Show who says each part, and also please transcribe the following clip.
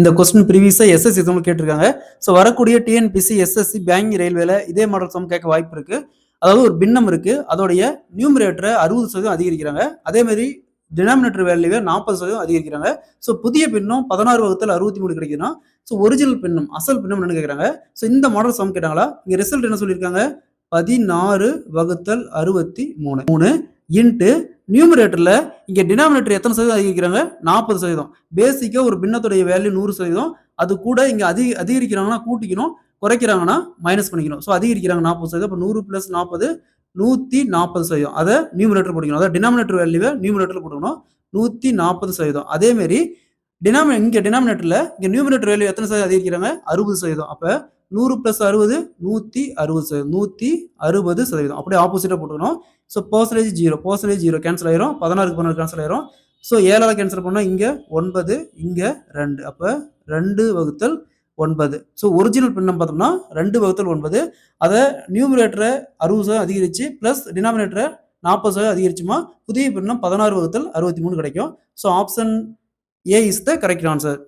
Speaker 1: இந்த question ப்ரீவியஸா SSC எக்ஸாம்ல கேட்டிருக்காங்க. ஸோ வரக்கூடிய டிஎன்பிசி, எஸ்எஸ்சி, பேங்கிங், ரயில்வேல இதே மாடல் சம் கேட்க வாய்ப்பு இருக்கு. அதாவது ஒரு பின்னம் இருக்கு, அதோடைய நியூமரேட்டரை 60% அதிகரிக்கிறாங்க. அதே மாதிரி டினாமினேட்டர் வேல்யூவை 40% அதிகரிக்கிறாங்க. ஸோ புதிய பின்னம் 16/63 கிடைக்குதுன்னா, ஸோ ஒரிஜினல் பின்னம், அசல் பின்னம் என்ன கேட்குறாங்க. ஸோ இந்த மாடல் சம் கேட்டாங்களா, இங்க ரிசல்ட் என்ன சொல்லியிருக்காங்க, 16/63 இன்ட்டு நியூமரேட்டர்ல இங்க டினாமினேட்டர் எத்தனை சதவீதம் அதிகரிக்கிறாங்க, 40%. பேசிக்கா ஒரு பின்னத்துடைய வேல்யூ 100%. அது கூட இங்க அதிகரிக்கிறாங்கன்னா கூட்டிக்கணும், குறைக்கிறாங்கன்னா மைனஸ் பண்ணிக்கணும். ஸோ அதிகரிக்கிறாங்க 40%. அப்போ 100 + 40 140%. அதை நியூமரேட்டர் போட்டுக்கணும். அதாவது டினாமினேட்டர் வேல்யூவை நியூமரேட்டர்ல போட்டுக்கணும், 140%. அதே மாதிரி இங்க டினாமினேட்டர்ல இங்க நியூமரேட்டர் வேல்யூ எத்தனை சதவீதம் அதிகரிக்கிறாங்க, 60%. அப்ப 100 + 60 160%, 160%. அப்படியே ஆப்போசிட்டா போட்டுக்கணும். ஸோ பர்சன்டேஜ் 0 கேன்சல் ஆயிரும், 16க்கு 16 கேன்சல் ஆயிரும். ஸோ 7ஆல கேன்சல் பண்ணா இங்க 9, இங்க 2. அப்ப 2/9. ஸோ ஒரிஜினல் பின்னம் பார்த்தோம்னா 2/9. அதை நியூமரேட்டரை 60% அதிகரிச்சு பிளஸ் டினாமினேட்டரை 40% அதிகரிச்சுமா புதிய பின்னம் 16/63 கிடைக்கும். So option A is the correct answer.